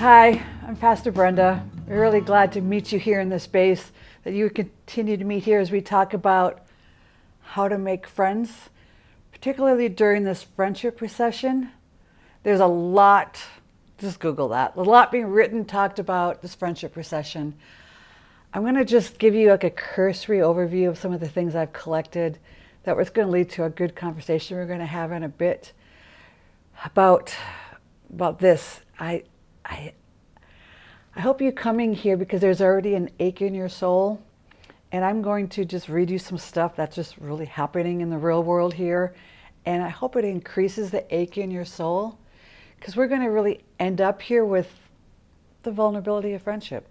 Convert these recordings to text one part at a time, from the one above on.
Hi, I'm Pastor Brenda. We're really glad to meet you here in this space, that you continue to meet here as we talk about how to make friends, particularly during this friendship recession. There's a lot, just Google that, a lot being written, talked about this friendship recession. I'm going to just give you like a cursory overview of some of the things I've collected that was going to lead to a good conversation we're going to have in a bit about this. I hope you're coming here because there's already an ache in your soul, and I'm going to just read you some stuff that's just really happening in the real world here, and I hope it increases the ache in your soul, because we're going to really end up here with the vulnerability of friendship,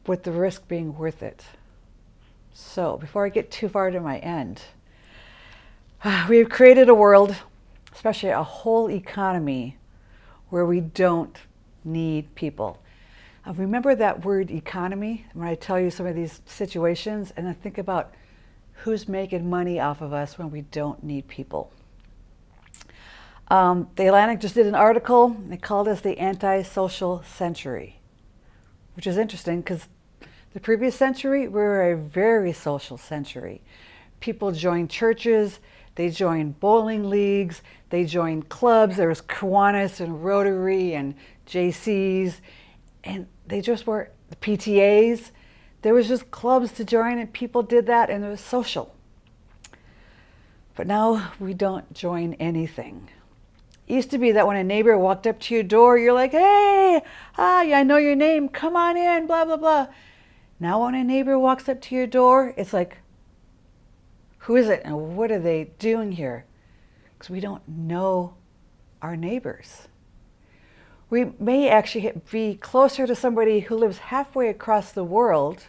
with the risk being worth it. So before I get too far to my end, we've created a world, especially a whole economy, where we don't need people. Remember that word economy when I tell you some of these situations, and then think about who's making money off of us when we don't need people. The Atlantic just did an article. They called us the anti-social century, which is interesting because the previous century, we were a very social century. People joined churches, they joined bowling leagues, they joined clubs. There was Kiwanis and Rotary and JCs, and they just were the PTAs. There was just clubs to join, and people did that, and it was social. But now we don't join anything. It used to be that when a neighbor walked up to your door, you're like, hey, hi, I know your name, come on in, blah, blah, blah. Now when a neighbor walks up to your door, it's like, who is it and what are they doing here? Because we don't know our neighbors. We may actually be closer to somebody who lives halfway across the world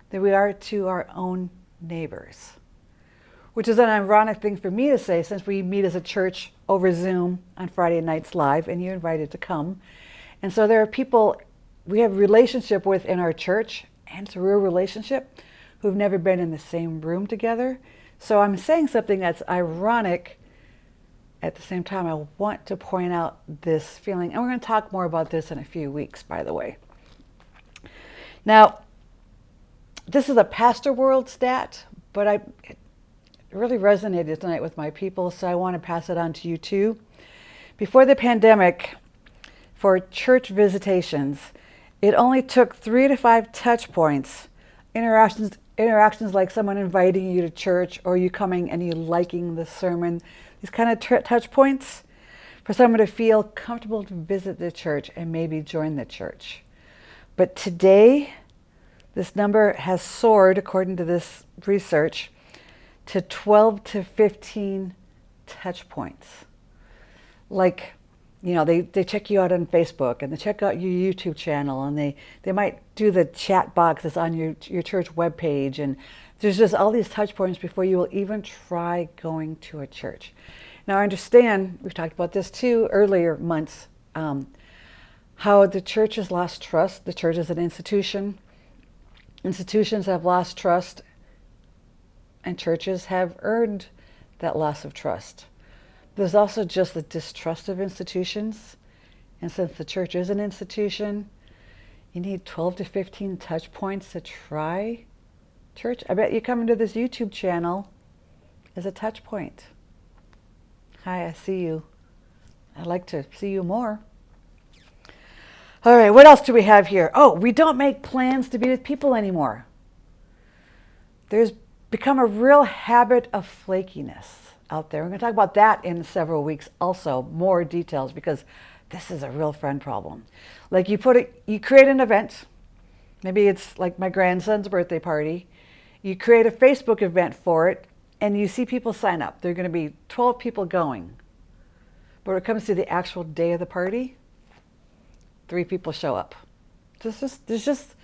than we are to our own neighbors. Which is an ironic thing for me to say, since we meet as a church over Zoom on Friday nights live, and you're invited to come. And so there are people we have a relationship with in our church, and it's a real relationship, who've never been in the same room together. So I'm saying something that's ironic. At the same time, I want to point out this feeling, and we're going to talk more about this in a few weeks, by the way. Now, this is a pastor world stat, but it really resonated tonight with my people, so I want to pass it on to you too. Before the pandemic, for church visitations, it only took 3 to 5 touch points, interactions like someone inviting you to church, or you coming and you liking the sermon, these kind of touch points, for someone to feel comfortable to visit the church and maybe join the church. But today, this number has soared, according to this research, to 12 to 15 touch points. Like, you know, they check you out on Facebook, and they check out your YouTube channel, and they might do the chat box that's on your church webpage, and there's just all these touch points before you will even try going to a church. Now I understand, we've talked about this too earlier months, how the church has lost trust. The church is an institution. Institutions have lost trust, and churches have earned that loss of trust. There's also just the distrust of institutions. And since the church is an institution, you need 12 to 15 touch points to try church. I bet you coming to this YouTube channel is a touch point. Hi, I see you. I'd like to see you more. All right, what else do we have here? Oh, we don't make plans to be with people anymore. There's become a real habit of flakiness out there. We're going to talk about that in several weeks also, more details, because this is a real friend problem. Like you create an event, maybe it's like my grandson's birthday party, you create a Facebook event for it, and you see people sign up. There are going to be 12 people going. But when it comes to the actual day of the party, 3 people show up. There's just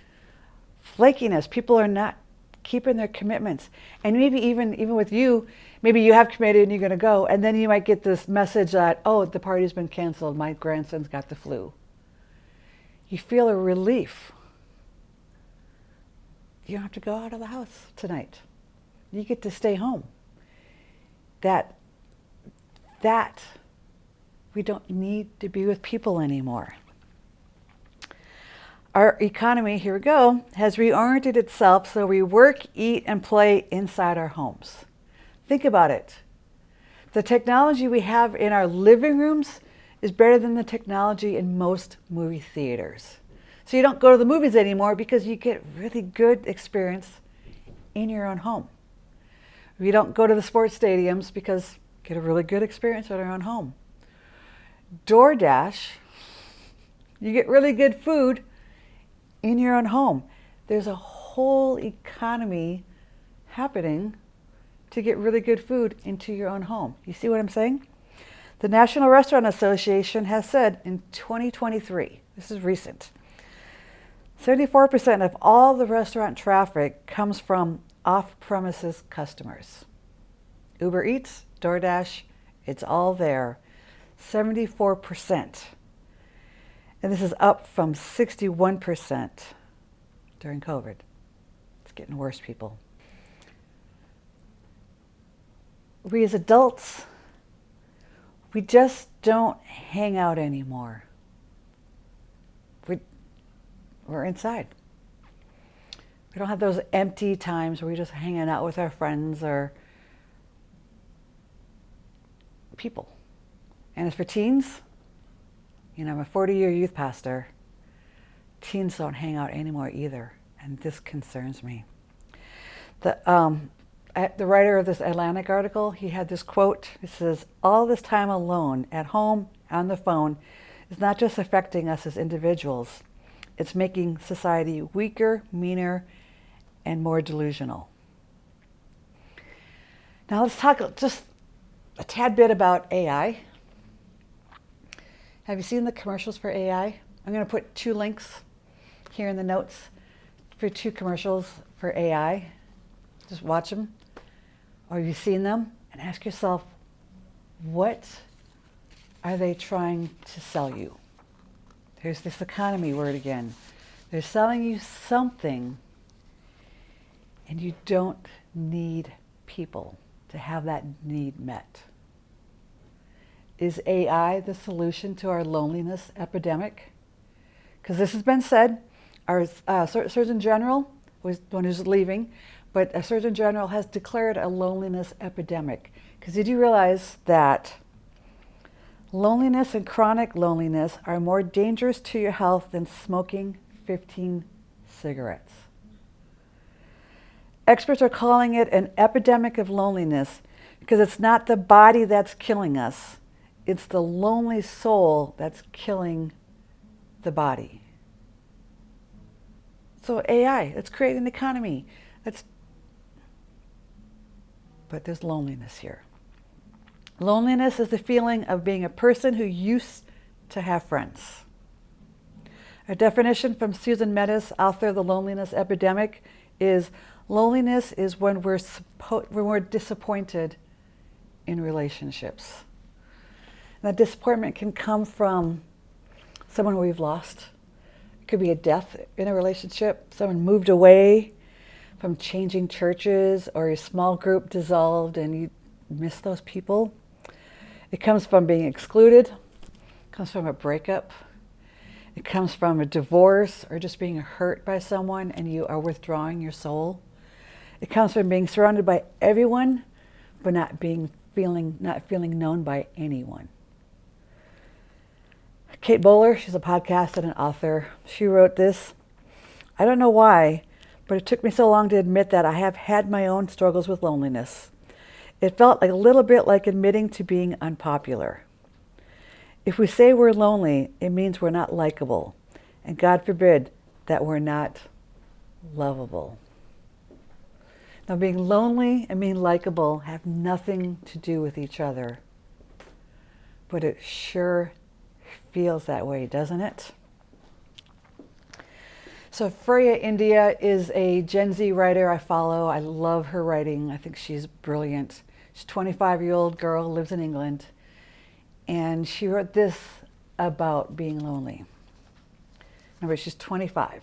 flakiness. People are not keeping their commitments. And maybe even with you, maybe you have committed and you're going to go, and then you might get this message that, oh, the party's been canceled, my grandson's got the flu. You feel a relief. You don't have to go out of the house tonight. You get to stay home. That we don't need to be with people anymore. Our economy, here we go, has reoriented itself so we work, eat, and play inside our homes. Think about it. The technology we have in our living rooms is better than the technology in most movie theaters. So you don't go to the movies anymore because you get really good experience in your own home. You don't go to the sports stadiums because you get a really good experience in your own home. DoorDash, you get really good food in your own home. There's a whole economy happening to get really good food into your own home. You see what I'm saying? The National Restaurant Association has said in 2023, this is recent, 74% of all the restaurant traffic comes from off-premises customers. Uber Eats, DoorDash, it's all there. 74%. And this is up from 61% during COVID. It's getting worse, people. We as adults, we just don't hang out anymore. We're inside. We don't have those empty times where we're just hanging out with our friends or people. And as for teens, I'm a 40-year youth pastor. Teens don't hang out anymore either, and this concerns me. The writer of this Atlantic article, he had this quote. It says, "All this time alone, at home, on the phone, is not just affecting us as individuals. It's making society weaker, meaner, and more delusional." Now let's talk just a tad bit about AI. Have you seen the commercials for AI? I'm going to put 2 links here in the notes for 2 commercials for AI. Just watch them. Or have you seen them? And ask yourself, what are they trying to sell you? There's this economy word again. They're selling you something, and you don't need people to have that need met. Is AI the solution to our loneliness epidemic? Because this has been said. Our Surgeon General was the one who's leaving, but a Surgeon General has declared a loneliness epidemic. Because did you realize that loneliness and chronic loneliness are more dangerous to your health than smoking 15 cigarettes? Experts are calling it an epidemic of loneliness because it's not the body that's killing us. It's the lonely soul that's killing the body. So AI, let's create an economy. But there's loneliness here. Loneliness is the feeling of being a person who used to have friends. A definition from Susan Meadows, author of The Loneliness Epidemic, is loneliness is when we're disappointed in relationships. That disappointment can come from someone we've lost. It could be a death in a relationship. Someone moved away from changing churches, or your small group dissolved and you miss those people. It comes from being excluded. It comes from a breakup. It comes from a divorce or just being hurt by someone and you are withdrawing your soul. It comes from being surrounded by everyone but not feeling known by anyone. Kate Bowler, she's a podcast and an author. She wrote this: "I don't know why, but it took me so long to admit that I have had my own struggles with loneliness. It felt like a little bit like admitting to being unpopular. If we say we're lonely, it means we're not likable, and God forbid that we're not lovable." Now, being lonely and being likable have nothing to do with each other, but it sure feels that way, doesn't it? So Freya India is a Gen Z writer I follow. I love her writing. I think she's brilliant. She's a 25-year-old girl, lives in England, and she wrote this about being lonely. Remember, she's 25.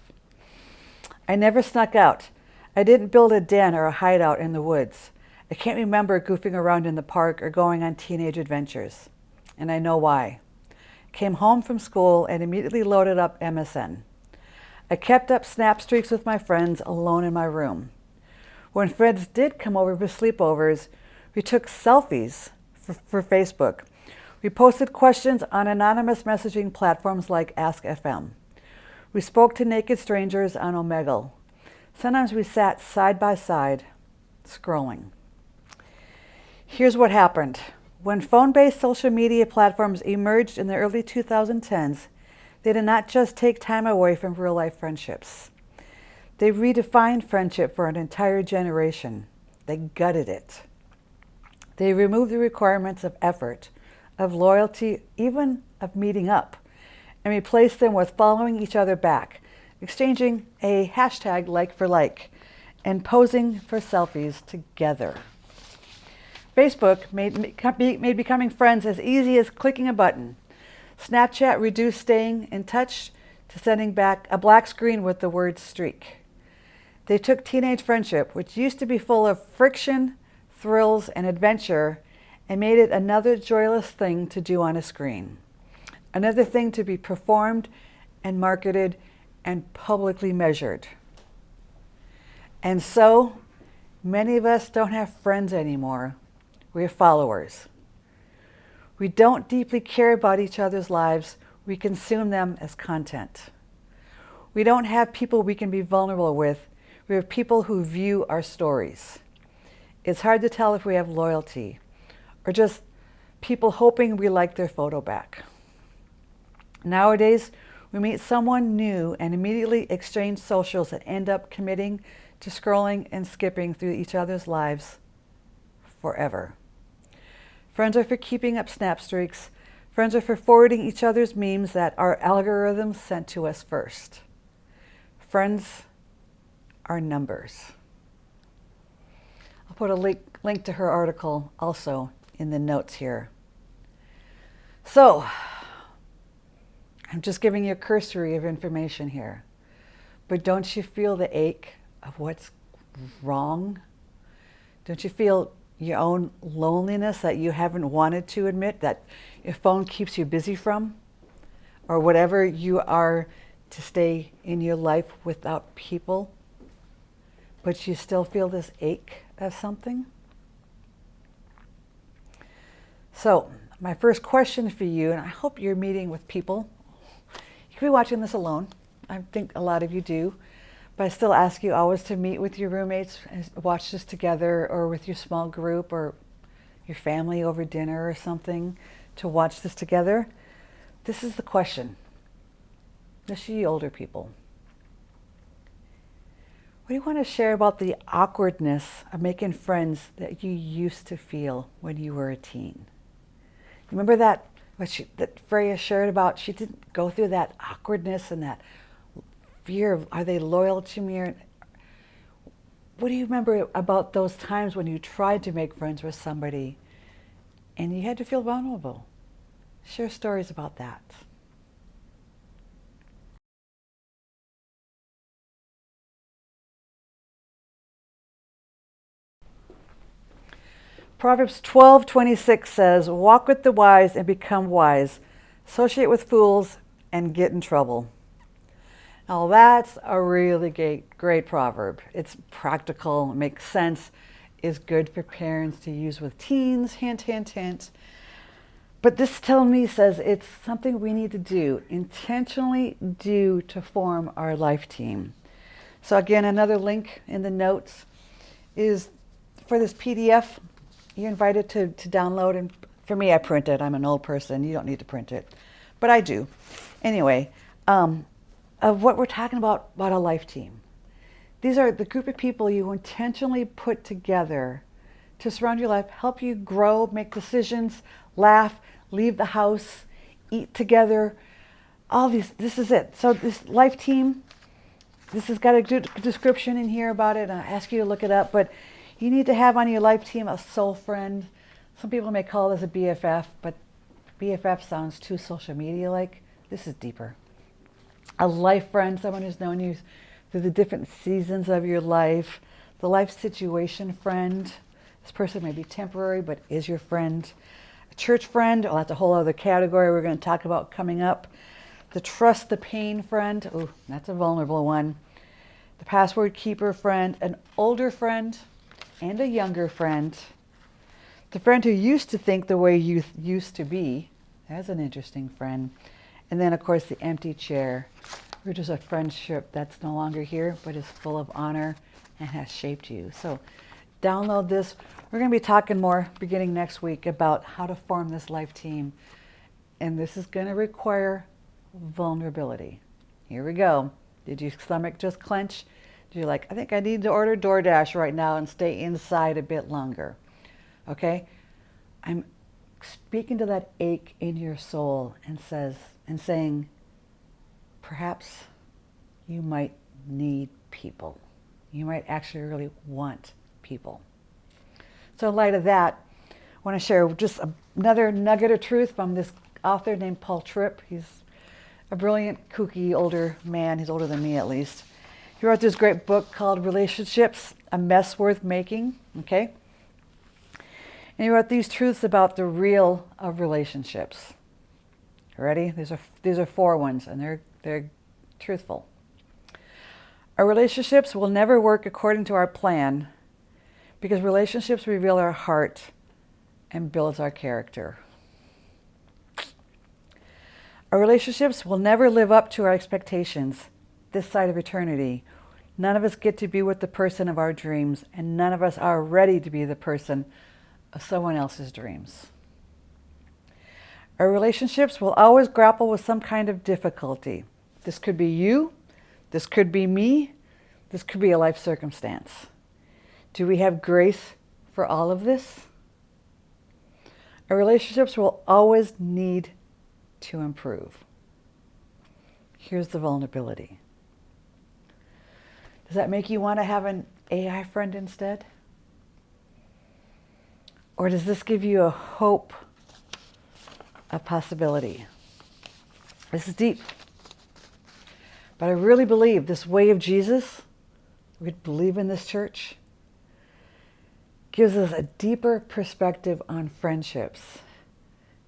"I never snuck out. I didn't build a den or a hideout in the woods. I can't remember goofing around in the park or going on teenage adventures. And I know why. Came home from school and immediately loaded up MSN. I kept up snap streaks with my friends alone in my room. When friends did come over for sleepovers, we took selfies for Facebook. We posted questions on anonymous messaging platforms like Ask FM. We spoke to naked strangers on Omegle. Sometimes we sat side by side, scrolling. Here's what happened. When phone-based social media platforms emerged in the early 2010s, they did not just take time away from real-life friendships. They redefined friendship for an entire generation. They gutted it. They removed the requirements of effort, of loyalty, even of meeting up, and replaced them with following each other back, exchanging a hashtag like for like, and posing for selfies together. Facebook made becoming friends as easy as clicking a button. Snapchat reduced staying in touch to sending back a black screen with the word streak. They took teenage friendship, which used to be full of friction, thrills, and adventure, and made it another joyless thing to do on a screen. Another thing to be performed and marketed and publicly measured. And so, many of us don't have friends anymore. We have followers. We don't deeply care about each other's lives. We consume them as content. We don't have people we can be vulnerable with. We have people who view our stories. It's hard to tell if we have loyalty or just people hoping we like their photo back. Nowadays, we meet someone new and immediately exchange socials and end up committing to scrolling and skipping through each other's lives forever. Friends are for keeping up snap streaks. Friends are for forwarding each other's memes that our algorithms sent to us first. Friends are numbers. I'll put a link to her article also in the notes here. So, I'm just giving you a cursory of information here. But don't you feel the ache of what's wrong? Don't you feel your own loneliness that you haven't wanted to admit, that your phone keeps you busy from? Or whatever you are to stay in your life without people? But you still feel this ache of something? So, my first question for you, and I hope you're meeting with people. You could be watching this alone. I think a lot of you do. But I still ask you always to meet with your roommates and watch this together, or with your small group or your family over dinner or something, to watch this together. This is the question. Especially you older people. What do you want to share about the awkwardness of making friends that you used to feel when you were a teen? Remember that Freya shared about, she didn't go through that awkwardness and that fear of, are they loyal to me? Or, what do you remember about those times when you tried to make friends with somebody and you had to feel vulnerable? Share stories about that. Proverbs 12:26 says, "Walk with the wise and become wise. Associate with fools and get in trouble." Now that's a really great proverb. It's practical, makes sense, is good for parents to use with teens, hint, hint, hint. But this to me says it's something we need to do, intentionally do, to form our life team. So again, another link in the notes is for this PDF. You're invited to download, and for me, I print it. I'm an old person. You don't need to print it, but I do. Anyway, of what we're talking about a life team. These are the group of people you intentionally put together to surround your life, help you grow, make decisions, laugh, leave the house, eat together. All these, this is it. So this life team, this has got a good description in here about it. I ask you to look it up, but you need to have on your life team a soul friend. Some people may call this a BFF, but BFF sounds too social media-like. This is deeper. A life friend, someone who's known you through the different seasons of your life. The life situation friend. This person may be temporary, but is your friend. A church friend, oh, that's a whole other category we're going to talk about coming up. The trust the pain friend. Ooh, that's a vulnerable one. The password keeper friend, an older friend and a younger friend. The friend who used to think the way you used to be. That's an interesting friend. And then, of course, the empty chair, which is a friendship that's no longer here, but is full of honor and has shaped you. So download this. We're going to be talking more beginning next week about how to form this life team. And this is going to require vulnerability. Here we go. Did your stomach just clench? Did you like, I think I need to order DoorDash right now and stay inside a bit longer? Okay? I'm speaking to that ache in your soul and saying, perhaps you might need people. You might actually really want people. So in light of that, I want to share just another nugget of truth from this author named Paul Tripp. He's a brilliant, kooky, older man. He's older than me, at least. He wrote this great book called Relationships, A Mess Worth Making, okay? And he wrote these truths about the real of relationships. Ready? These are 4 ones, and they're truthful. Our relationships will never work according to our plan because relationships reveal our heart and builds our character. Our relationships will never live up to our expectations this side of eternity. None of us get to be with the person of our dreams, and none of us are ready to be the person of someone else's dreams. Our relationships will always grapple with some kind of difficulty. This could be you, this could be me, this could be a life circumstance. Do we have grace for all of this? Our relationships will always need to improve. Here's the vulnerability. Does that make you want to have an AI friend instead? Or does this give you a hope, a possibility? This is deep. But I really believe this way of Jesus, we believe in this church, gives us a deeper perspective on friendships.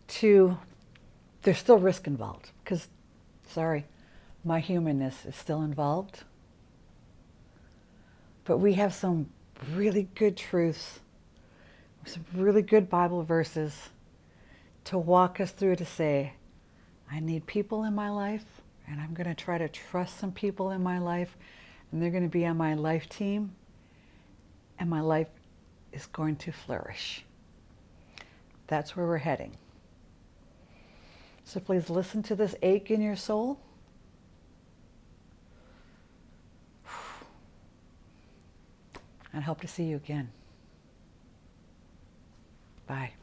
There's still risk involved because, my humanness is still involved. But we have some really good truths, some really good Bible verses to walk us through to say, I need people in my life, and I'm going to try to trust some people in my life, and they're going to be on my life team, and my life is going to flourish. That's where we're heading. So please listen to this ache in your soul. And hope to see you again. Bye.